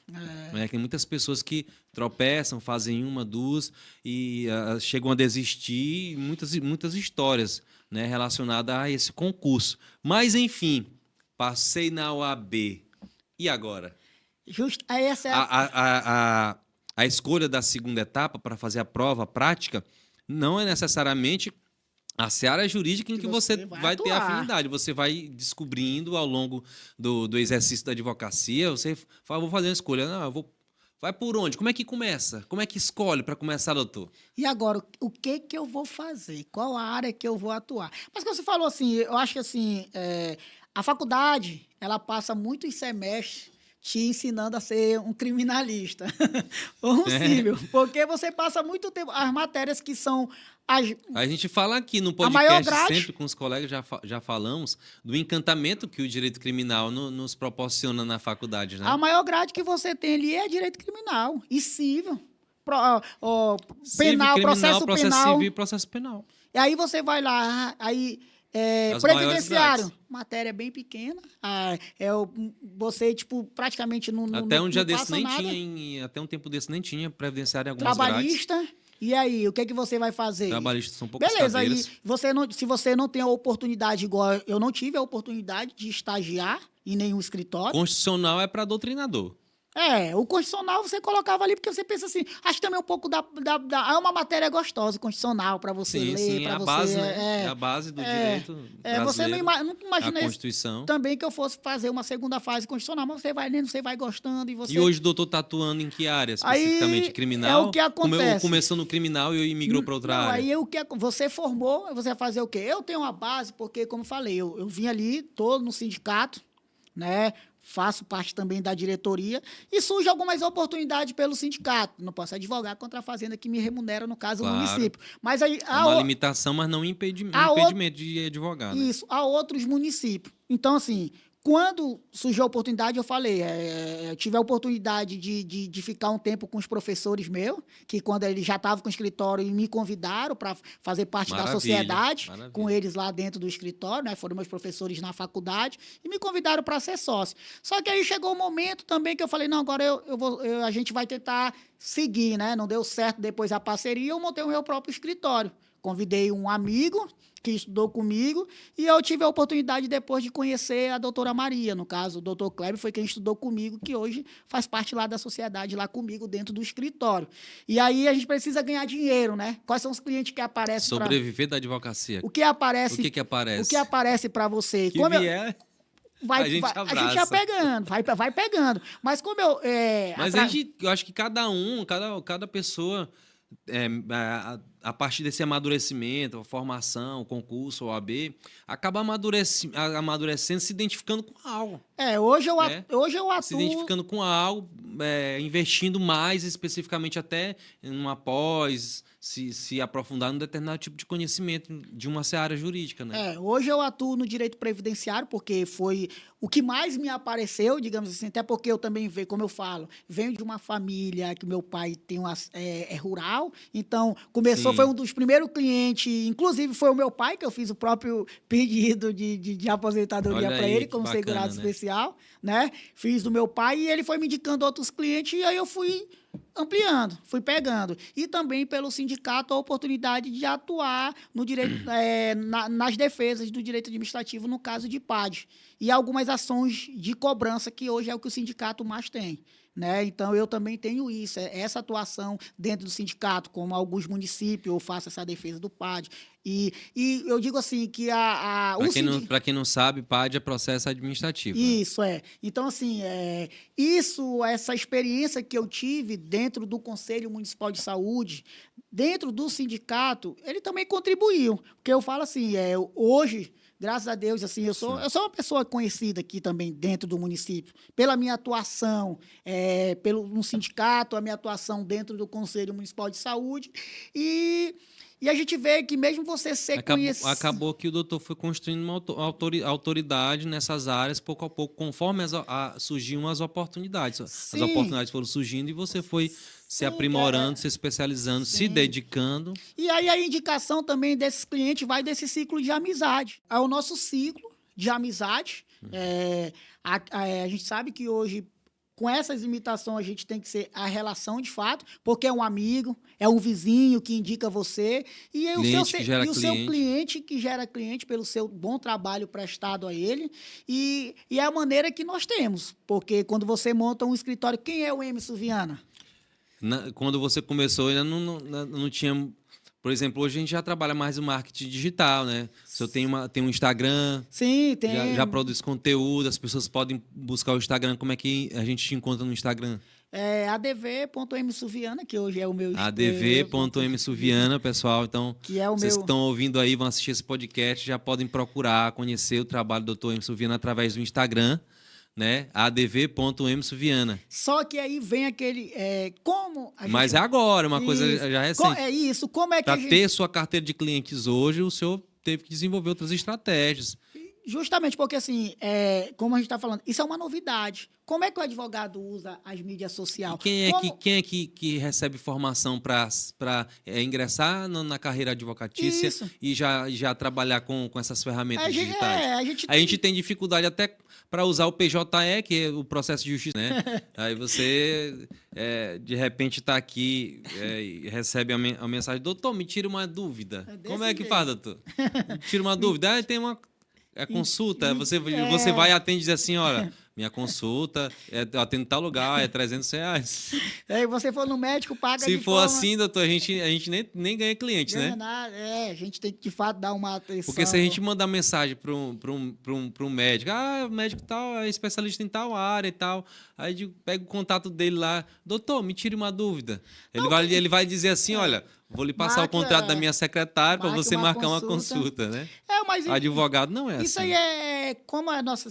Tem muitas pessoas que tropeçam, fazem uma, duas e chegam a desistir. Muitas histórias, né, relacionadas a esse concurso. Mas, enfim, passei na OAB. E agora? Justo, essa é a escolha da segunda etapa para fazer a prova prática não é necessariamente... A seara jurídica em que você vai ter afinidade. Você vai descobrindo ao longo do exercício da advocacia. Você fala, vou fazer uma escolha. Não, vai por onde? Como é que começa? Como é que escolhe para começar, doutor? E agora, o que eu vou fazer? Qual a área que eu vou atuar? Mas que você falou assim, eu acho que assim, a faculdade, ela passa muitos semestres te ensinando a ser um criminalista ou um cível, porque você passa muito tempo, as matérias que são... A gente fala aqui no podcast, sempre com os colegas, já falamos do encantamento que o direito criminal nos proporciona na faculdade, né? A maior grade que você tem ali é direito criminal e cível, penal, processo penal. Civil e processo penal. E aí você vai lá, previdenciário, matéria bem pequena. Você, tipo, praticamente não até um dia desse nem nada. tinha, até um tempo desse nem tinha previdenciário em algumas trabalhista, grades. E aí, o que você vai fazer? Trabalhistas são poucas beleza, cadeiras. Aí se você não tem a oportunidade, igual eu não tive a oportunidade de estagiar em nenhum escritório. Constitucional é para doutrinador. O constitucional você colocava ali, porque você pensa assim, acho também um pouco é uma matéria gostosa, constitucional, para você ler, para você... Base, né? É a base do direito brasileiro, você não imagina a Constituição. Também que eu fosse fazer uma segunda fase constitucional, mas você vai lendo, você vai gostando e você... E hoje o doutor está atuando em que área, especificamente? Criminal? É o que acontece. Começou no criminal e migrou para outra área. Aí você formou, você vai fazer o quê? Eu tenho uma base, porque, como eu falei, eu vim ali, tô no sindicato, né? Faço parte também da diretoria e surge algumas oportunidades pelo sindicato. Não posso advogar contra a fazenda que me remunera, no caso, o município. Mas aí uma limitação, mas não impedimento de advogar. Isso, há outros municípios. Então, assim, quando surgiu a oportunidade, eu falei, eu tive a oportunidade de ficar um tempo com os professores meus, que quando eles já estavam com o escritório e me convidaram para fazer parte da sociedade, com eles lá dentro do escritório, né? Foram meus professores na faculdade, e me convidaram para ser sócio. Só que aí chegou o momento também que eu falei, não, agora a gente vai tentar seguir, né? Não deu certo depois a parceria, eu montei o meu próprio escritório. Convidei um amigo que estudou comigo, e eu tive a oportunidade depois de conhecer a doutora Maria, no caso, o doutor Kleber foi quem estudou comigo, que hoje faz parte lá da sociedade, lá comigo, dentro do escritório. E aí a gente precisa ganhar dinheiro, né? Quais são os clientes que aparecem? Sobreviver da advocacia. O que aparece? O que aparece? O que aparece para você? Que vier... a gente a gente vai abraça. pegando, vai pegando. Mas como eu... Mas eu acho que cada pessoa, a partir desse amadurecimento, a formação, o concurso, o OAB, acaba amadurecendo, se identificando com algo. Né? Hoje eu Se atuo... identificando com algo, investindo mais especificamente até em uma pós, se aprofundar num determinado tipo de conhecimento de uma seara jurídica, né? Hoje eu atuo no direito previdenciário, porque foi o que mais me apareceu, digamos assim, até porque eu também vejo, como eu falo, venho de uma família que meu pai tem é rural, então foi Sim. um dos primeiros clientes, inclusive foi o meu pai que eu fiz o próprio pedido de aposentadoria Olha para aí, ele, que como segurado bacana, né? especial, né? Fiz do meu pai e ele foi me indicando outros clientes e aí eu fui ampliando, fui pegando. E também pelo sindicato a oportunidade de atuar no direito, nas defesas do direito administrativo, no caso de PAD. E algumas ações de cobrança, que hoje é o que o sindicato mais tem. Né? Então, eu também tenho isso, essa atuação dentro do sindicato, como alguns municípios, eu faço essa defesa do PAD. E eu digo assim, que Para quem não sabe, PAD é processo administrativo, né? isso, é. Então, assim, essa experiência que eu tive dentro do Conselho Municipal de Saúde, dentro do sindicato, ele também contribuiu. Porque eu falo assim, hoje, graças a Deus, assim, eu sou uma pessoa conhecida aqui também dentro do município, pela minha atuação no sindicato, a minha atuação dentro do Conselho Municipal de Saúde, e a gente vê que mesmo você ser conhecido... Acabou que o doutor foi construindo uma autoridade nessas áreas, pouco a pouco, conforme surgiam as oportunidades. As Sim. oportunidades foram surgindo e você foi se Sim, aprimorando, se especializando, se sim. dedicando. E aí a indicação também desses clientes vai desse ciclo de amizade. É o nosso ciclo de amizade. A gente sabe que hoje, com essas limitações, a gente tem que ser a relação de fato, porque é um amigo, é um vizinho que indica você, e aí o seu cliente que gera cliente pelo seu bom trabalho prestado a ele, e é a maneira que nós temos, porque quando você monta um escritório, quem é o Emerson Viana? Quando você começou, ainda não tinha... Por exemplo, hoje a gente já trabalha mais o marketing digital, né? Se eu tenho um Instagram, sim, tem. Já produz conteúdo, as pessoas podem buscar o Instagram. Como é que a gente te encontra no Instagram? adv.msuviana, que hoje é o meu... adv.msuviana, pessoal. Então, que é o vocês meu... que estão ouvindo aí, vão assistir esse podcast, já podem procurar, conhecer o trabalho do Dr. Emerson Viana através do Instagram, né? adv.msuviana. Só que aí vem aquele... como a gente... Mas é agora, uma coisa já recente. É isso, como é que Para ter sua carteira de clientes hoje, o senhor teve que desenvolver outras estratégias. Justamente porque, assim, como a gente está falando, isso é uma novidade. Como é que o advogado usa as mídias sociais? Quem é que recebe formação para ingressar na carreira advocatícia e já trabalhar com essas ferramentas digitais? A gente tem dificuldade até para usar o PJE, que é o processo de justiça, né? Aí você, de repente, está aqui e recebe a mensagem: doutor, me tira uma dúvida. Como é que faz, doutor? Me tira uma dúvida. Tem uma... consulta, você vai e atende e diz assim, olha, minha consulta, eu atendo em tal lugar, é R$300. E você for no médico, paga Se for assim, doutor, a gente nem ganha clientes, né? Nada, a gente tem que, de fato, dar uma atenção. Porque se a gente mandar mensagem para um médico, o médico tal é especialista em tal área e tal, aí pega o contato dele lá, doutor, me tire uma dúvida. Ele vai dizer assim, olha... Vou lhe passar o contrato da minha secretária para você marcar uma consulta, né? Mas advogado não é isso assim. Isso aí como a nossa...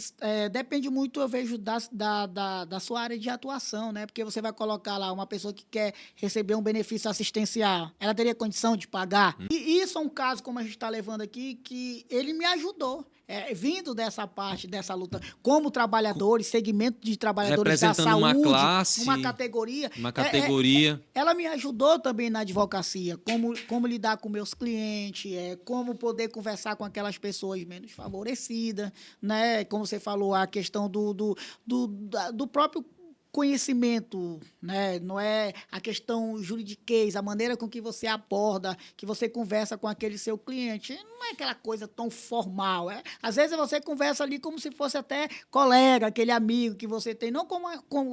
depende muito, eu vejo, da sua área de atuação, né? Porque você vai colocar lá uma pessoa que quer receber um benefício assistencial. Ela teria condição de pagar? E isso é um caso, como a gente está levando aqui, que ele me ajudou. Vindo dessa parte, dessa luta, como trabalhadores, segmento de trabalhadores da saúde, uma classe, uma categoria. Ela me ajudou também na advocacia, como lidar com meus clientes, como poder conversar com aquelas pessoas menos favorecidas, né? Como você falou, a questão do próprio conhecimento, né? Não é a questão juridiquês, a maneira com que você aborda, que você conversa com aquele seu cliente, não é aquela coisa tão formal. Às vezes você conversa ali como se fosse até colega, aquele amigo que você tem, não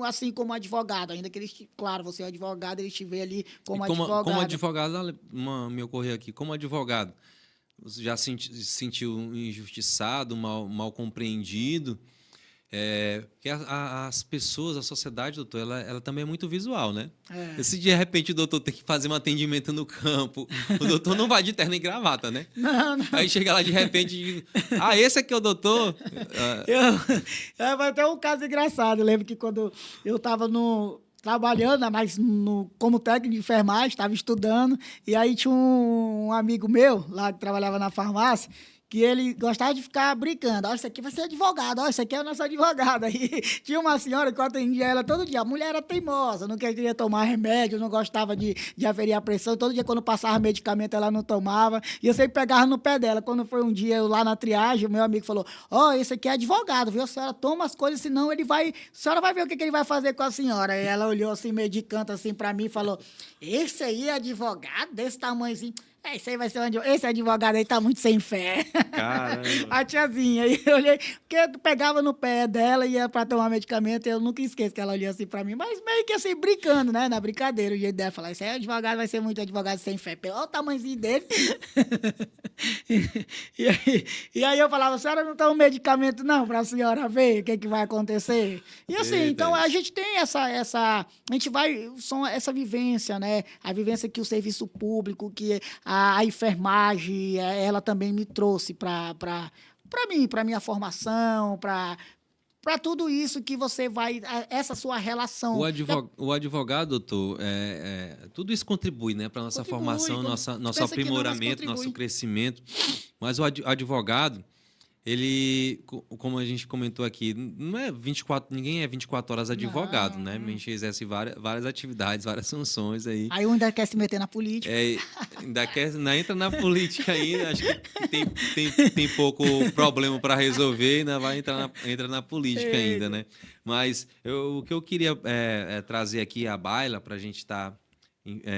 assim como advogado, ainda que claro, você é advogado, ele te vê ali como advogado. Como advogado, me ocorreu aqui, como advogado, você já se sentiu injustiçado, mal compreendido, Porque as pessoas, a sociedade, doutor, ela também é muito visual, né? É. Se de repente o doutor tem que fazer um atendimento no campo, o doutor não vai de terno e gravata, né? Não, não. Aí chega lá de repente e diz, esse aqui é o doutor? Vai ter um caso engraçado. Eu lembro que quando eu estava trabalhando, mas como técnico de enfermagem, estava estudando, e aí tinha um amigo meu, lá que trabalhava na farmácia, que ele gostava de ficar brincando. Ó, isso aqui vai ser advogado, ó, isso aqui é o nosso advogado. Aí tinha uma senhora que eu atendia ela todo dia. A mulher era teimosa, não queria tomar remédio, não gostava de aferir a pressão. Todo dia, quando passava medicamento, ela não tomava. E eu sempre pegava no pé dela. Quando foi um dia eu lá na triagem, o meu amigo falou: ó, esse aqui é advogado, viu? A senhora toma as coisas, senão ele vai. A senhora vai ver o que ele vai fazer com a senhora. E ela olhou assim, meio de canto assim pra mim e falou: esse aí é advogado desse tamanhozinho. Esse aí vai ser esse advogado aí tá muito sem fé. Caramba. A tiazinha. Aí eu olhei, porque eu pegava no pé dela e ia pra tomar medicamento, eu nunca esqueço que ela olhou assim pra mim, mas meio que assim, brincando, né? Na brincadeira, o jeito dela falar, esse aí advogado vai ser muito advogado sem fé. Olha o tamanhozinho dele. E aí eu falava, a senhora não toma medicamento não, pra senhora ver o que vai acontecer? E assim, Eita, então a isso. gente tem a gente vai, essa vivência, né? A vivência que o serviço público, que a enfermagem, ela também me trouxe para mim, para minha formação, para tudo isso que você vai, essa sua relação. O advogado, doutor, tudo isso contribui, né, para nossa Contribui, formação, quando nosso pensa que não, mas aprimoramento, nosso contribui. crescimento. Mas o advogado, ele, como a gente comentou aqui, não é 24, ninguém é 24 horas advogado, né? A Não. gente exerce várias atividades, várias funções aí. Aí um ainda quer se meter na política. Ainda entra na política ainda, acho que tem pouco problema para resolver, ainda entra na política ainda, né? Mas o que eu queria trazer aqui à baila para a gente estar,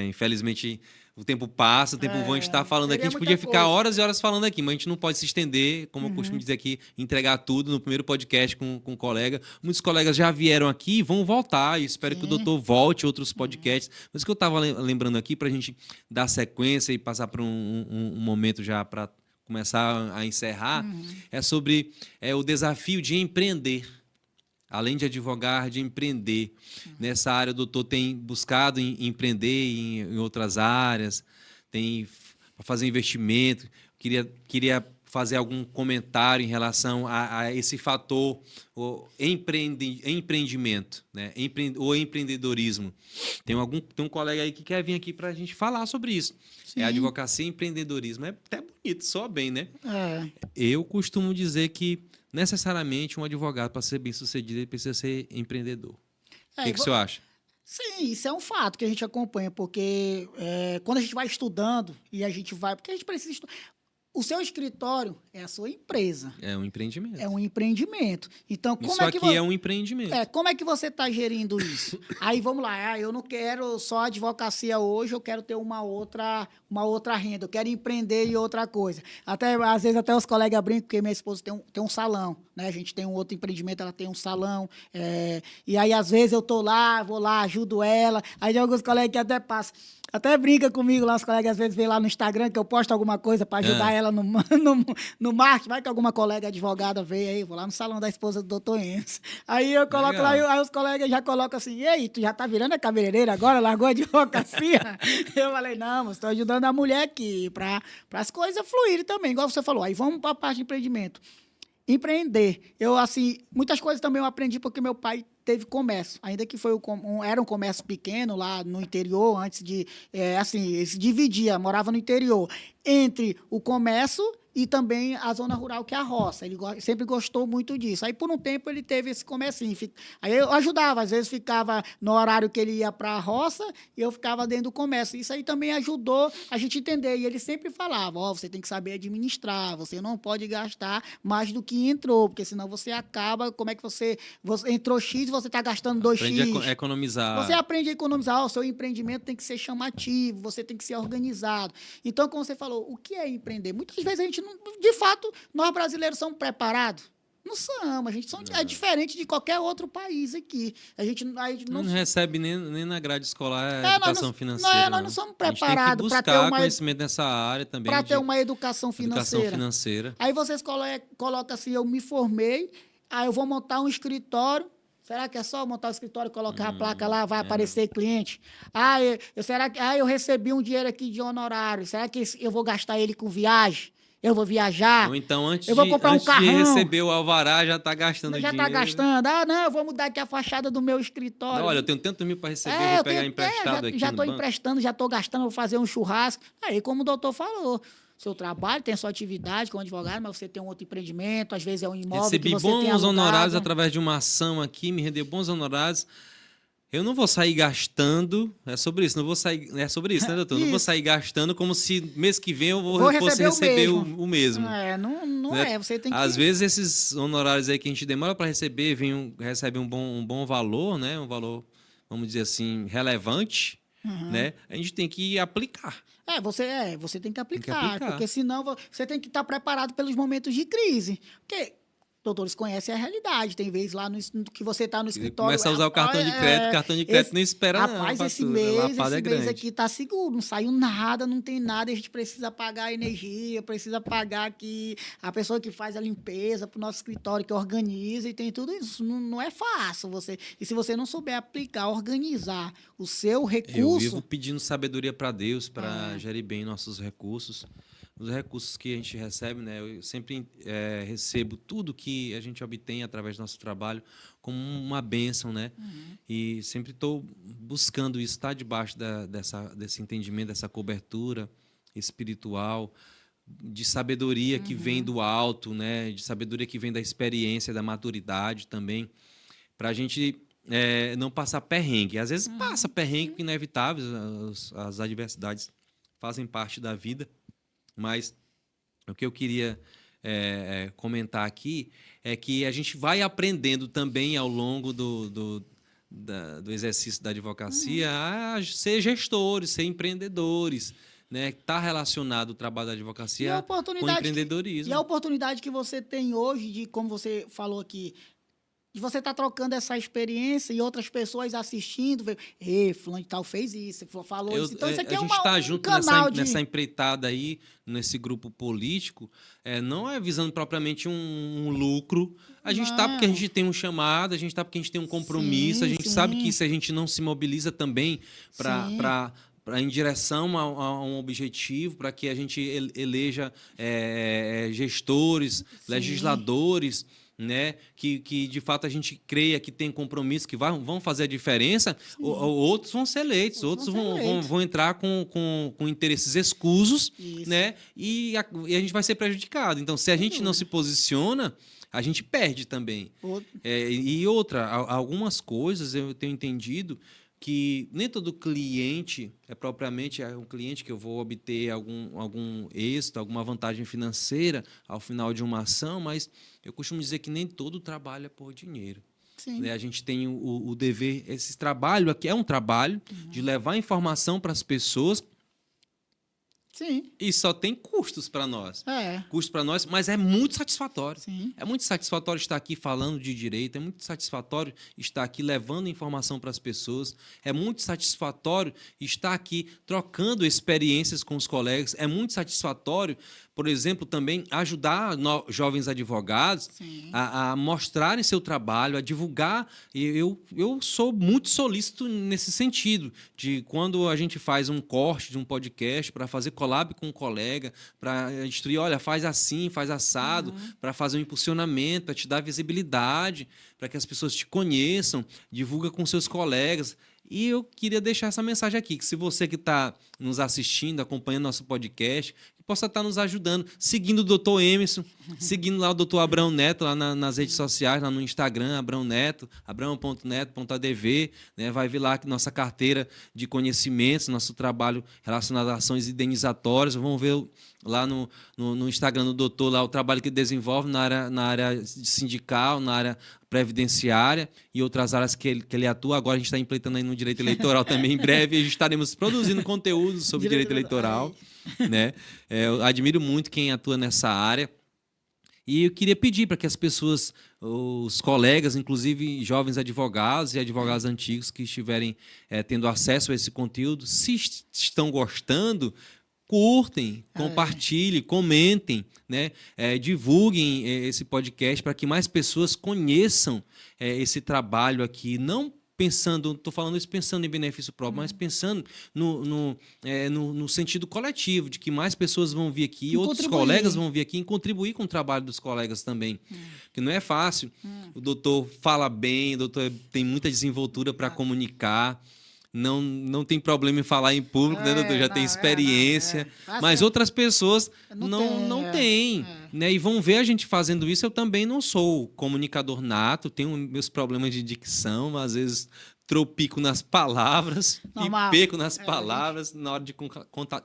infelizmente, o tempo passa, o tempo voa, a gente está falando aqui, a Seria gente muita podia ficar coisa. horas e horas falando aqui, mas a gente não pode se estender, como eu costumo dizer aqui, entregar tudo no primeiro podcast com um colega. Muitos colegas já vieram aqui e vão voltar, e espero que o Sim. doutor volte outros podcasts. Mas o que eu estava lembrando aqui, para a gente dar sequência e passar para um momento já para começar a encerrar, é sobre o desafio de empreender. Além de advogar, de empreender. Nessa área, o doutor tem buscado empreender em outras áreas, tem para fazer investimento. Queria fazer algum comentário em relação a esse fator, o empreendimento, né? O empreendedorismo. Tem um colega aí que quer vir aqui para a gente falar sobre isso. Sim. Advocacia e empreendedorismo. É até bonito, soa bem, né? É. Eu costumo dizer que necessariamente um advogado, para ser bem-sucedido, ele precisa ser empreendedor. O que o senhor acha? Sim, isso é um fato que a gente acompanha, porque quando a gente vai estudando e a gente vai. Porque a gente precisa estudar. O seu escritório é a sua empresa. É um empreendimento. É um empreendimento. Então, como Isso é que aqui é um empreendimento. como é que você está gerindo isso? Aí vamos lá, eu não quero só advocacia hoje, eu quero ter uma outra renda, eu quero empreender em outra coisa. Até, às vezes até os colegas brincam, porque minha esposa tem um salão, né? A gente tem um outro empreendimento, ela tem um salão. E aí, às vezes, eu tô lá, vou lá, ajudo ela. Aí tem alguns colegas que até passam. Até brinca comigo lá, os colegas às vezes vêm lá no Instagram que eu posto alguma coisa para ajudar ela no marketing. Vai que alguma colega advogada veio aí, vou lá no salão da esposa do doutor Enzo. Aí eu coloco lá, aí os colegas já colocam assim, e aí, tu já tá virando a cabeleireira agora, largou a advocacia? Eu falei, não, mas estou ajudando a mulher aqui, para as coisas fluírem também, igual você falou. Aí vamos para a parte de empreendimento. Empreender. Eu, assim, muitas coisas também eu aprendi porque meu pai teve comércio, ainda que era um comércio pequeno lá no interior, antes de, ele se dividia, morava no interior, entre o comércio e também a zona rural, que é a roça. Ele sempre gostou muito disso. Aí, por um tempo, ele teve esse comercinho. Aí eu ajudava, às vezes ficava no horário que ele ia para a roça e eu ficava dentro do comércio. Isso aí também ajudou a gente entender. E ele sempre falava, você tem que saber administrar, você não pode gastar mais do que entrou, porque senão você acaba, como é que você entrou X e você está gastando 2X. Aprende a economizar. Você aprende a economizar, o seu empreendimento tem que ser chamativo, você tem que ser organizado. Então, como você falou, o que é empreender? Muitas vezes a gente de fato, nós brasileiros somos preparados? Não somos, a gente é diferente de qualquer outro país aqui. A gente não recebe nem na grade escolar a educação financeira. Nós não somos preparados para ter conhecimento nessa área também. Para ter uma educação financeira. Educação financeira. Aí vocês colocam assim, eu me formei, Ah, eu vou montar um escritório. Será que é só montar o escritório, colocar a placa lá, vai aparecer cliente? Ah, será que eu recebi um dinheiro aqui de honorário. Será que eu vou gastar ele com viagem? Eu vou viajar? Ou então, Eu vou comprar um antes de carrão? receber o alvará, já está gastando Já está dinheiro. gastando. Ah, não, eu vou mudar aqui a fachada do meu Não, escritório. olha, eu tenho tantos mil para receber, vou pegar emprestado aqui já no estou banco. emprestando, já estou gastando, vou fazer um churrasco. Aí, como o doutor falou, seu trabalho tem a sua atividade como advogado, mas você tem um outro empreendimento, às vezes é um imóvel que Recebi você tem bons honorários alugado. através de uma ação aqui, me rendeu bons honorários. Eu não vou sair gastando, é sobre isso, não vou sair, é sobre isso, né, doutor? Não vou Isso. sair gastando como se mês que vem eu Vou fosse receber receber o o mesmo. não Né? é, você tem Às que... vezes esses honorários aí que a gente demora para receber, recebe um bom valor, né? Um valor, vamos dizer assim, relevante, né? A gente tem que aplicar. Você tem que Tem que aplicar, aplicar. porque senão você tem que estar preparado pelos momentos de crise. Porque doutores conhecem a realidade. Tem vezes lá que você está no escritório. Começa a usar o cartão de crédito, não espera não. Rapaz, esse Lapada é mês grande. aqui tá seguro, não saiu nada, não tem nada, a gente precisa pagar a energia, precisa pagar aqui a pessoa que faz a limpeza para o nosso escritório, que organiza, e tem tudo isso. Não é fácil você. E se você não souber aplicar, organizar o seu Eu recurso. vivo pedindo sabedoria para Deus para gerir bem nossos recursos. Os recursos que a gente recebe, né? Eu sempre recebo tudo que a gente obtém através do nosso trabalho como uma bênção, né? E sempre estou buscando isso, estar debaixo desse entendimento, dessa cobertura espiritual, de sabedoria que vem do alto, né? De sabedoria que vem da experiência, da maturidade também, para a gente não passar perrengue. Às vezes passa perrengue inevitáveis, as adversidades fazem parte da vida. Mas o que eu queria comentar aqui é que a gente vai aprendendo também ao longo do exercício da advocacia a ser gestores, ser empreendedores, né? Está relacionado o trabalho da advocacia com empreendedorismo. E a oportunidade que você tem hoje, de como você falou aqui, de você estar trocando essa experiência e outras pessoas assistindo, fulano de tal fez isso, falou isso. Então, isso aqui a gente está junto nessa empreitada aí, nesse grupo político, não é visando propriamente um lucro. A gente está porque a gente tem um chamado, a gente está porque a gente tem um compromisso, a gente sabe que se a gente não se mobiliza também em direção a um objetivo, para que a gente eleja gestores, legisladores, né? Que de fato a gente creia que tem compromisso, que vão fazer a diferença, outros vão ser eleitos, outros vão entrar com interesses escusos, né? E a gente vai ser prejudicado. Então, se a gente não se posiciona, a gente perde também. E algumas coisas eu tenho entendido que nem todo cliente é propriamente um cliente que eu vou obter algum êxito, alguma vantagem financeira ao final de uma ação, mas eu costumo dizer que nem todo trabalho é por dinheiro. A gente tem o dever, esse trabalho aqui é um trabalho de levar informação para as pessoas. Sim. E só tem custos para nós. Custos para nós, mas é muito satisfatório. Sim. É muito satisfatório estar aqui falando de direito, é muito satisfatório estar aqui levando informação para as pessoas, é muito satisfatório estar aqui trocando experiências com os colegas, é muito satisfatório, por exemplo, também ajudar jovens advogados a mostrarem seu trabalho, a divulgar. Eu sou muito solícito nesse sentido, de quando a gente faz um corte de um podcast para fazer collab com um colega, para instruir, olha, faz assim, faz assado, para fazer um impulsionamento, para te dar visibilidade, para que as pessoas te conheçam, divulga com seus colegas. E eu queria deixar essa mensagem aqui, que se você que está nos assistindo, acompanhando nosso podcast, que possa estar nos ajudando, seguindo o Dr. Emerson, seguindo lá o Dr. Abrão Neto, lá nas redes sociais, lá no Instagram, Abrão Neto, abrão.neto.adv, né? Vai ver lá que nossa carteira de conhecimentos, nosso trabalho relacionado a ações indenizatórias, vamos ver lá no Instagram do doutor, lá o trabalho que desenvolve na área sindical, na área previdenciária e outras áreas que ele atua. Agora a gente está implementando aí no direito eleitoral também. Em breve a gente estaremos produzindo conteúdo sobre direito eleitoral. Né? Eu admiro muito quem atua nessa área. E eu queria pedir para que as pessoas, os colegas, inclusive jovens advogados e advogados antigos que estiverem tendo acesso a esse conteúdo, se estão gostando, curtem, compartilhem, comentem, né? Divulguem esse podcast para que mais pessoas conheçam esse trabalho aqui, não pensando, estou falando isso pensando em benefício próprio, mas pensando no sentido coletivo, de que mais pessoas vão vir aqui, outros colegas vão vir aqui e contribuir com o trabalho dos colegas também. Que não é fácil. O doutor fala bem, o doutor tem muita desenvoltura para comunicar. Não tem problema em falar em público, né, doutor? Já tem experiência. Mas outras pessoas não têm. Né? E vão ver a gente fazendo isso. Eu também não sou comunicador nato, tenho meus problemas de dicção, às vezes tropico nas palavras e perco nas palavras na hora de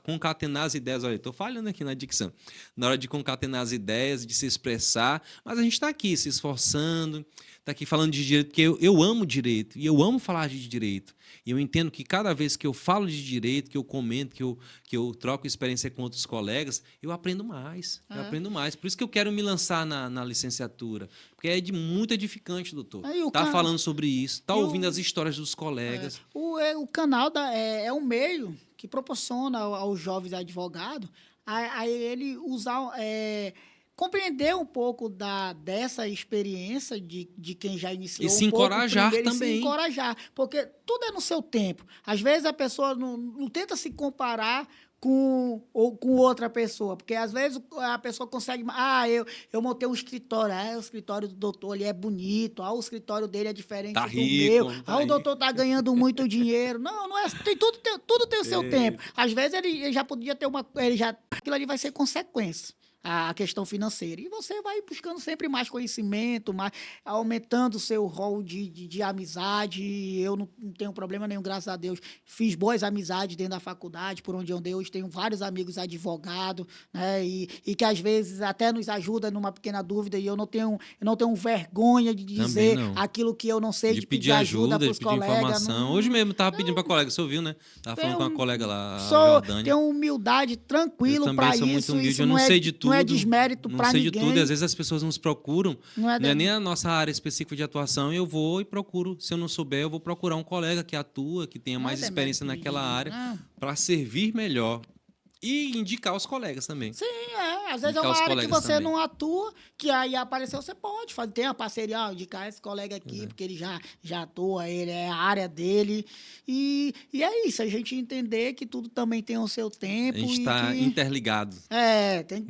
concatenar as ideias. Olha, estou falhando aqui na dicção. Na hora de concatenar as ideias, de se expressar, mas a gente está aqui se esforçando, está aqui falando de direito, porque eu amo direito e eu amo falar de direito. E eu entendo que cada vez que eu falo de direito, que eu comento, que eu troco experiência com outros colegas, eu aprendo mais. Eu aprendo mais. Por isso que eu quero me lançar na licenciatura. Porque é muito edificante, doutor. Tá falando sobre isso, tá ouvindo as histórias dos colegas. O canal é um meio que proporciona aos jovens advogados a ele usar... compreender um pouco dessa experiência de quem já iniciou. E se encorajar também. E se encorajar, porque tudo é no seu tempo. Às vezes a pessoa não tenta se comparar com outra pessoa, porque às vezes a pessoa consegue... eu montei um escritório, o escritório do doutor ali é bonito, o escritório dele é diferente do meu, o doutor está ganhando muito dinheiro. Não é, tudo tem o seu tempo. Às vezes ele já podia ter aquilo ali vai ser consequência. A questão financeira. E você vai buscando sempre mais conhecimento, aumentando o seu rol de amizade. Eu não tenho problema nenhum, graças a Deus. Fiz boas amizades dentro da faculdade, por onde eu andei. Hoje tenho vários amigos advogados, né? E que às vezes até nos ajuda numa pequena dúvida. E eu não tenho vergonha de dizer aquilo que eu não sei, de pedir ajuda para os colegas. Informação. Hoje mesmo estava pedindo para colega, você ouviu, né? Estava falando com uma colega lá, a Jordânia. Tenho humildade, tranquilo para isso. Eu também sou muito humilde, eu não sei de tudo. Não é desmérito para ninguém. Não sei de tudo, e às vezes as pessoas nos procuram, não é nem a nossa área específica de atuação, eu vou e procuro, se eu não souber, eu vou procurar um colega que atua, que tenha mais experiência naquela área, para servir melhor. E indicar os colegas também. Sim, às vezes é uma área que você não atua, que aí apareceu, você pode fazer. Tem uma parceria, indicar esse colega aqui, porque ele já atua, ele é a área dele. E é isso, a gente entender que tudo também tem o seu tempo. A gente está interligado. Tem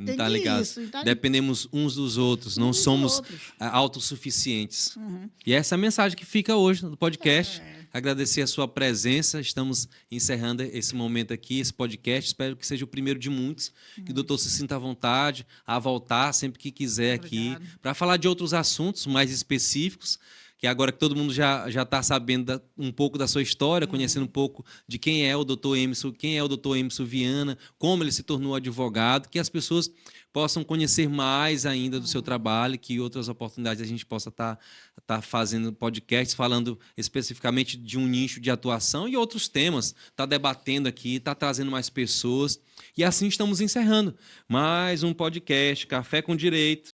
isso. Dependemos uns dos outros, não somos autossuficientes. E essa é a mensagem que fica hoje no podcast. Agradecer a sua presença. Estamos encerrando esse momento aqui, esse podcast. Espero que seja o primeiro de muitos. Que o doutor se sinta à vontade a voltar sempre que quiser aqui para falar de outros assuntos mais específicos. Que agora que todo mundo já está sabendo um pouco da sua história, conhecendo um pouco de quem é o doutor Emerson Viana, como ele se tornou advogado, que as pessoas possam conhecer mais ainda do seu trabalho, que outras oportunidades a gente possa estar fazendo podcasts, falando especificamente de um nicho de atuação e outros temas, está debatendo aqui, está trazendo mais pessoas. E assim estamos encerrando mais um podcast Café com Direito.